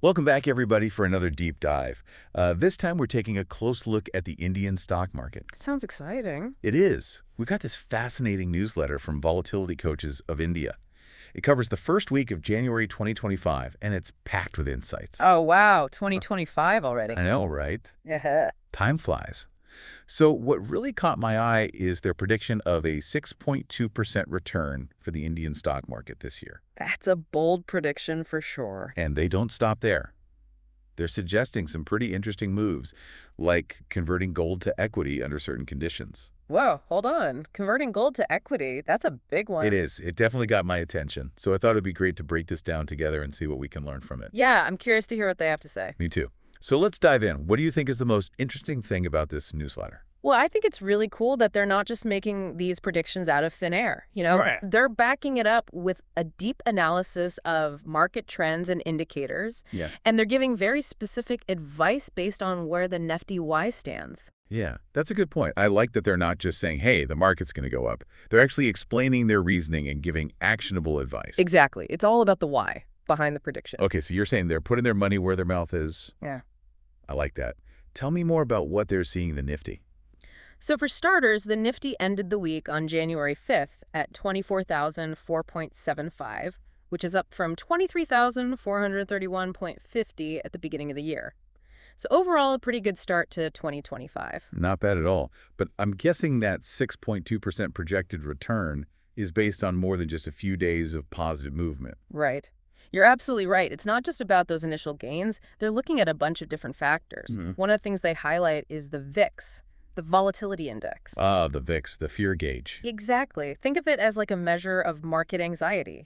Welcome back, everybody, for another deep dive. This time, we're taking a close look at the Indian stock market. Sounds exciting. It is. We got this fascinating newsletter from Volatility Coaches of India. It covers the first week of January 2025, and it's packed with insights. Oh, wow. 2025 already. I know, right? Yeah. Time flies. So what really caught my eye is their prediction of a 6.2% return for the Indian stock market this year. That's a bold prediction for sure. And they don't stop there. They're suggesting some pretty interesting moves, like converting gold to equity under certain conditions. Whoa, hold on. Converting gold to equity, that's a big one. It is. It definitely got my attention. So I thought it'd be great to break this down together and see what we can learn from it. Yeah, I'm curious to hear what they have to say. Me too. So let's dive in. What do you think is the most interesting thing about this newsletter? Well, I think it's really cool that they're not just making these predictions out of thin air. Right. They're backing it up with a deep analysis of market trends and indicators. Yeah. And they're giving very specific advice based on where the Nifty Y stands. Yeah, that's a good point. I like that they're not just saying, hey, the market's going to go up. They're actually explaining their reasoning and giving actionable advice. Exactly. It's all about the why behind the prediction. Okay, so you're saying they're putting their money where their mouth is? Yeah. I like that. Tell me more about what they're seeing in the Nifty. So for starters, the Nifty ended the week on January 5th at 24,004.75, which is up from 23,431.50 at the beginning of the year. So overall, a pretty good start to 2025. Not bad at all. But I'm guessing that 6.2% projected return is based on more than just a few days of positive movement. Right. You're absolutely right. It's not just about those initial gains. They're looking at a bunch of different factors. One of the things they highlight is the VIX, the volatility index. Ah, the VIX, the fear gauge. Exactly. Think of it as like a measure of market anxiety.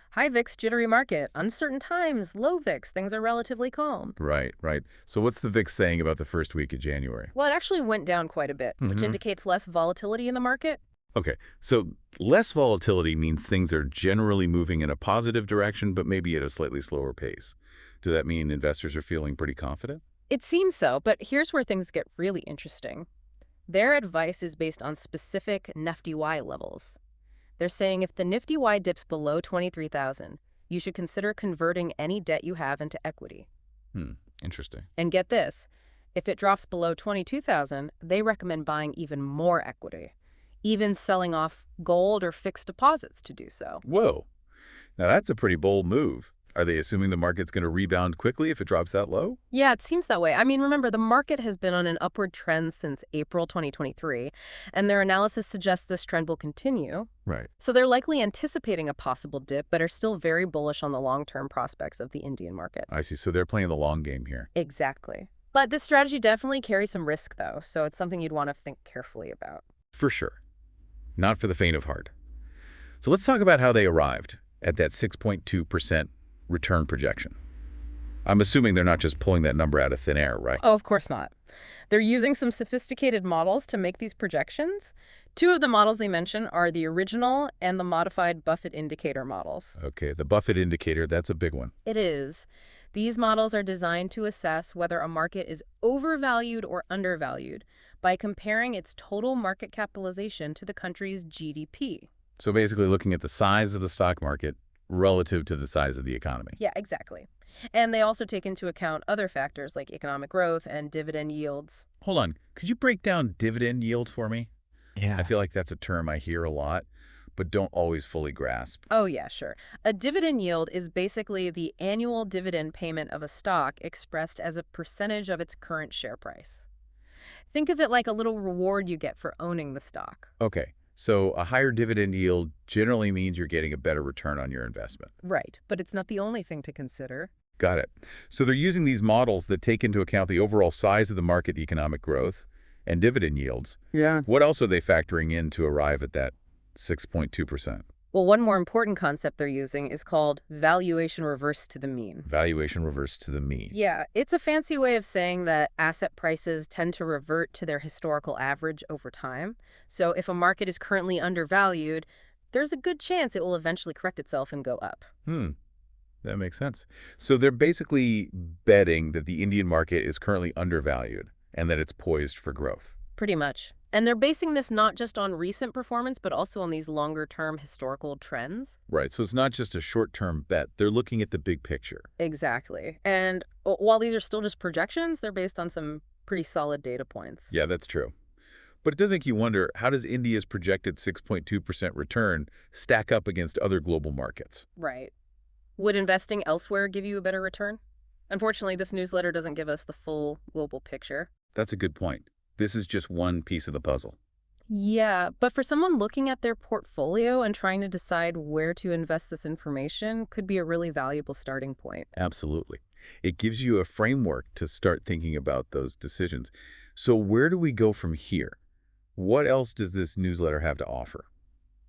High VIX, jittery market, uncertain times, low VIX, things are relatively calm. Right, right. So what's the VIX saying about the first week of January? Well, it actually went down quite a bit, which indicates less volatility in the market. Okay, so less volatility means things are generally moving in a positive direction, but maybe at a slightly slower pace. Does that mean investors are feeling pretty confident? It seems so, but here's where things get really interesting. Their advice is based on specific Nifty Y levels. They're saying if the Nifty Y dips below 23,000, you should consider converting any debt you have into equity. Interesting. And get this, if it drops below 22,000, they recommend buying even more equity, even selling off gold or fixed deposits to do so. Whoa. Now that's a pretty bold move. Are they assuming the market's going to rebound quickly if it drops that low? Yeah, it seems that way. I mean, remember, the market has been on an upward trend since April 2023, and their analysis suggests this trend will continue. Right. So they're likely anticipating a possible dip, but are still very bullish on the long-term prospects of the Indian market. I see. So they're playing the long game here. Exactly. But this strategy definitely carries some risk, though, so it's something you'd want to think carefully about. For sure. Not for the faint of heart. So let's talk about how they arrived at that 6.2% return projection. I'm assuming they're not just pulling that number out of thin air, right? Oh, of course not. They're using some sophisticated models to make these projections. Two of the models they mention are the original and the modified Buffett indicator models. Okay, the Buffett indicator, that's a big one. It is. These models are designed to assess whether a market is overvalued or undervalued by comparing its total market capitalization to the country's GDP. So basically looking at the size of the stock market relative to the size of the economy. Yeah, exactly. And they also take into account other factors like economic growth and dividend yields. Hold on. Could you break down dividend yields for me? Yeah. I feel like that's a term I hear a lot, but don't always fully grasp. Oh, yeah, sure. A dividend yield is basically the annual dividend payment of a stock expressed as a percentage of its current share price. Think of it like a little reward you get for owning the stock. Okay. So a higher dividend yield generally means you're getting a better return on your investment. Right, but it's not the only thing to consider. Got it. So they're using these models that take into account the overall size of the market economic growth and dividend yields. Yeah. What else are they factoring in to arrive at that 6.2%? Well, one more important concept they're using is called valuation reverse to the mean. Valuation reverse to the mean. Yeah, it's a fancy way of saying that asset prices tend to revert to their historical average over time. So if a market is currently undervalued, there's a good chance it will eventually correct itself and go up. That makes sense. So they're basically betting that the Indian market is currently undervalued and that it's poised for growth. Pretty much. And they're basing this not just on recent performance, but also on these longer-term historical trends. Right, so it's not just a short-term bet. They're looking at the big picture. Exactly. And while these are still just projections, they're based on some pretty solid data points. Yeah, that's true. But it does make you wonder, how does India's projected 6.2% return stack up against other global markets? Right. Would investing elsewhere give you a better return? Unfortunately, this newsletter doesn't give us the full global picture. That's a good point. This is just one piece of the puzzle. Yeah, but for someone looking at their portfolio and trying to decide where to invest this information could be a really valuable starting point. Absolutely. It gives you a framework to start thinking about those decisions. So where do we go from here? What else does this newsletter have to offer?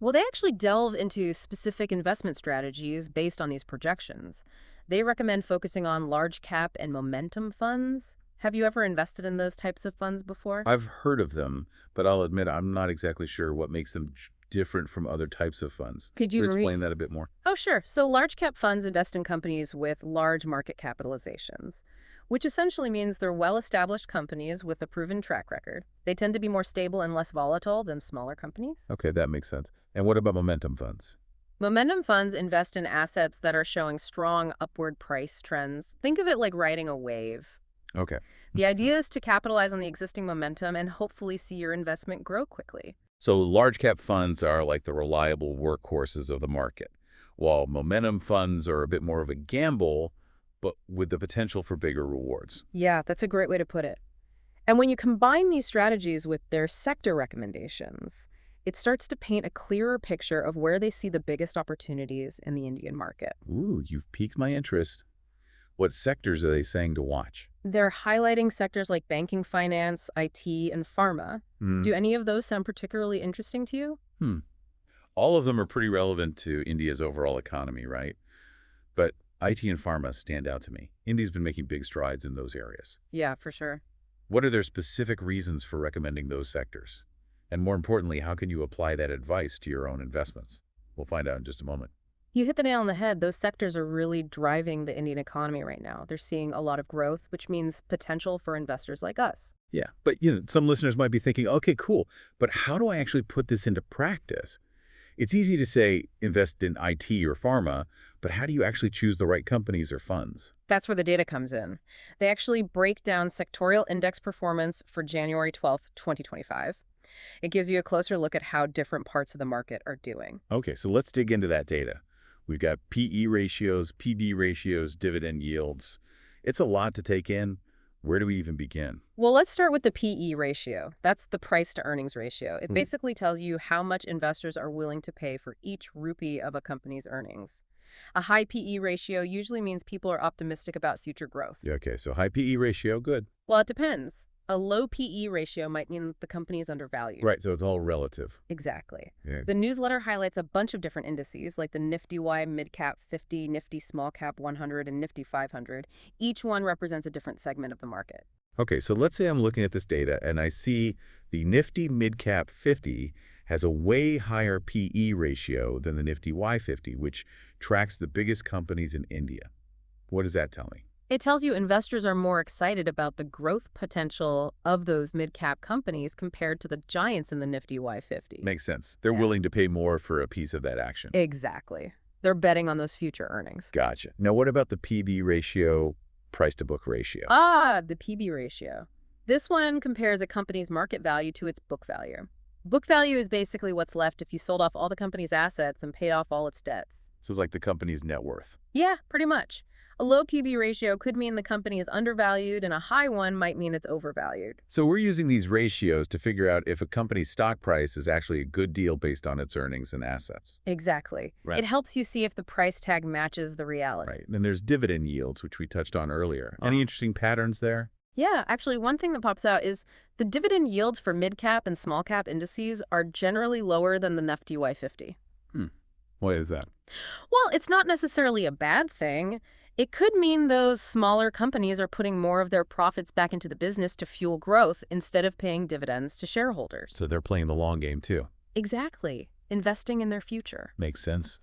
Well, they actually delve into specific investment strategies based on these projections. They recommend focusing on large cap and momentum funds. Have you ever invested in those types of funds before? I've heard of them, but I'll admit I'm not exactly sure what makes them different from other types of funds. Could you explain that a bit more? Oh, sure. So large cap funds invest in companies with large market capitalizations, which essentially means they're well-established companies with a proven track record. They tend to be more stable and less volatile than smaller companies. Okay, that makes sense. And what about momentum funds? Momentum funds invest in assets that are showing strong upward price trends. Think of it like riding a wave. Okay. The idea is to capitalize on the existing momentum and hopefully see your investment grow quickly. So large cap funds are like the reliable workhorses of the market, while momentum funds are a bit more of a gamble, but with the potential for bigger rewards. Yeah, that's a great way to put it. And when you combine these strategies with their sector recommendations, it starts to paint a clearer picture of where they see the biggest opportunities in the Indian market. Ooh, you've piqued my interest. What sectors are they saying to watch? They're highlighting sectors like banking, finance, IT, and pharma. Do any of those sound particularly interesting to you? All of them are pretty relevant to India's overall economy, right? But IT and pharma stand out to me. India's been making big strides in those areas. Yeah, for sure. What are their specific reasons for recommending those sectors? And more importantly, how can you apply that advice to your own investments? We'll find out in just a moment. You hit the nail on the head. Those sectors are really driving the Indian economy right now. They're seeing a lot of growth, which means potential for investors like us. Yeah, but some listeners might be thinking, okay, cool, but how do I actually put this into practice? It's easy to say invest in IT or pharma, but how do you actually choose the right companies or funds? That's where the data comes in. They actually break down sectorial index performance for January 12th, 2025. It gives you a closer look at how different parts of the market are doing. Okay, so let's dig into that data. We've got PE ratios, PB ratios, dividend yields. It's a lot to take in. Where do we even begin? Well, let's start with the PE ratio. That's the price to earnings ratio. It basically tells you how much investors are willing to pay for each rupee of a company's earnings. A high PE ratio usually means people are optimistic about future growth. Yeah, okay, so high PE ratio, good. Well, it depends. A low PE ratio might mean that the company is undervalued. Right, so it's all relative. Exactly. Yeah. The newsletter highlights a bunch of different indices, like the Nifty Y Midcap 50, Nifty Small Cap 100, and Nifty 500. Each one represents a different segment of the market. Okay, so let's say I'm looking at this data and I see the Nifty Midcap 50 has a way higher PE ratio than the Nifty Y50, which tracks the biggest companies in India. What does that tell me? It tells you investors are more excited about the growth potential of those mid-cap companies compared to the giants in the Nifty Y50. Makes sense. They're willing to pay more for a piece of that action. Exactly. They're betting on those future earnings. Gotcha. Now, what about the PB ratio, price-to-book ratio? The PB ratio. This one compares a company's market value to its book value. Book value is basically what's left if you sold off all the company's assets and paid off all its debts. So it's like the company's net worth. Yeah, pretty much. A low PB ratio could mean the company is undervalued, and a high one might mean it's overvalued. So we're using these ratios to figure out if a company's stock price is actually a good deal based on its earnings and assets. Exactly. Right. It helps you see if the price tag matches the reality. Right. And there's dividend yields, which we touched on earlier. Any interesting patterns there? Yeah, actually, one thing that pops out is the dividend yields for mid-cap and small-cap indices are generally lower than the Nifty Y50. Why is that? Well, it's not necessarily a bad thing. It could mean those smaller companies are putting more of their profits back into the business to fuel growth instead of paying dividends to shareholders. So they're playing the long game, too. Exactly. Investing in their future. Makes sense.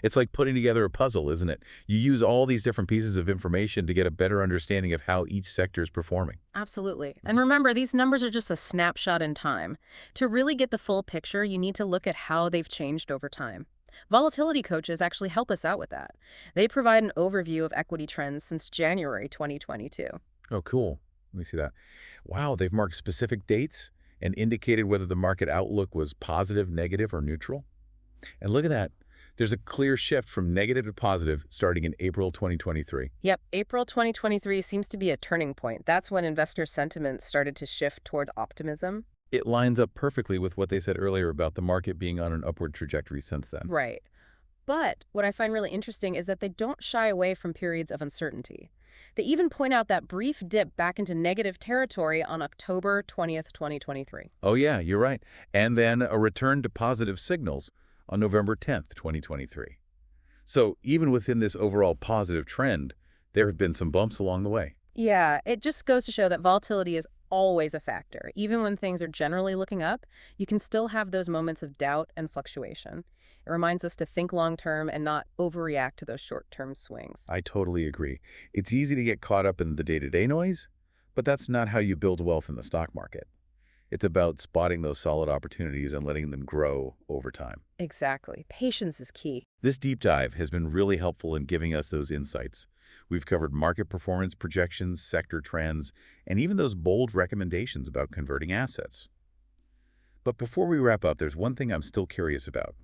It's like putting together a puzzle, isn't it? You use all these different pieces of information to get a better understanding of how each sector is performing. Absolutely. And remember, these numbers are just a snapshot in time. To really get the full picture, you need to look at how they've changed over time. Volatility coaches actually help us out with that. They provide an overview of equity trends since January 2022. Oh, cool. Let me see that. Wow, they've marked specific dates and indicated whether the market outlook was positive, negative, or neutral. And look at that. There's a clear shift from negative to positive starting in April 2023. Yep, April 2023 seems to be a turning point. That's when investor sentiment started to shift towards optimism. It lines up perfectly with what they said earlier about the market being on an upward trajectory since then. Right. But what I find really interesting is that they don't shy away from periods of uncertainty. They even point out that brief dip back into negative territory on October 20th, 2023. Oh yeah, you're right. And then a return to positive signals on November 10th, 2023. So even within this overall positive trend, there have been some bumps along the way. Yeah, it just goes to show that volatility is always a factor. Even when things are generally looking up, you can still have those moments of doubt and fluctuation. It reminds us to think long-term and not overreact to those short-term swings. I totally agree. It's easy to get caught up in the day-to-day noise, but that's not how you build wealth in the stock market. It's about spotting those solid opportunities and letting them grow over time. Exactly. Patience is key. This deep dive has been really helpful in giving us those insights. We've covered market performance projections, sector trends, and even those bold recommendations about converting assets. But before we wrap up, there's one thing I'm still curious about.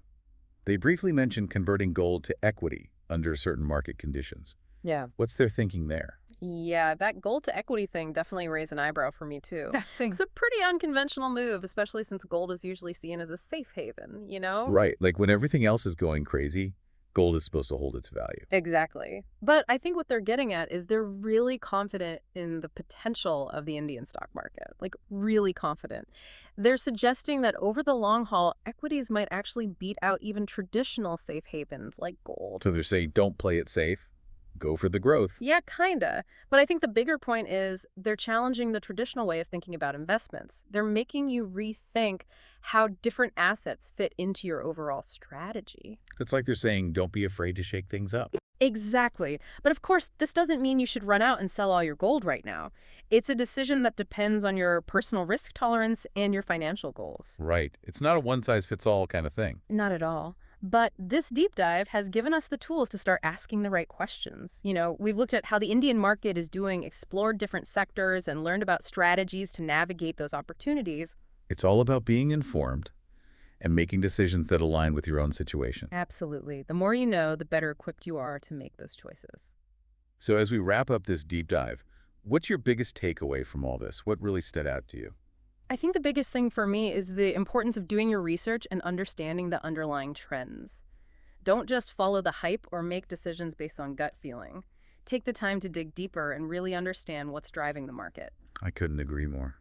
They briefly mentioned converting gold to equity under certain market conditions. Yeah. What's their thinking there? Yeah, that gold to equity thing definitely raised an eyebrow for me, too. It's a pretty unconventional move, especially since gold is usually seen as a safe haven, you know? Right, like when everything else is going crazy, gold is supposed to hold its value. Exactly. But I think what they're getting at is they're really confident in the potential of the Indian stock market, like really confident. They're suggesting that over the long haul, equities might actually beat out even traditional safe havens like gold. So they're saying don't play it safe, go for the growth. Yeah, kinda. But I think the bigger point is they're challenging the traditional way of thinking about investments. They're making you rethink how different assets fit into your overall strategy. It's like they're saying don't be afraid to shake things up. Exactly. But of course, this doesn't mean you should run out and sell all your gold right now. It's a decision that depends on your personal risk tolerance and your financial goals. Right. It's not a one-size-fits-all kind of thing. Not at all. But this deep dive has given us the tools to start asking the right questions. You know, we've looked at how the Indian market is doing, explored different sectors, and learned about strategies to navigate those opportunities. It's all about being informed and making decisions that align with your own situation. Absolutely. The more you know, the better equipped you are to make those choices. So as we wrap up this deep dive, what's your biggest takeaway from all this? What really stood out to you? I think the biggest thing for me is the importance of doing your research and understanding the underlying trends. Don't just follow the hype or make decisions based on gut feeling. Take the time to dig deeper and really understand what's driving the market. I couldn't agree more.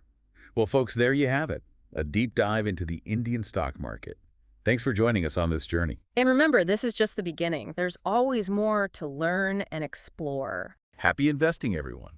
Well, folks, there you have it. A deep dive into the Indian stock market. Thanks for joining us on this journey. And remember, this is just the beginning. There's always more to learn and explore. Happy investing, everyone.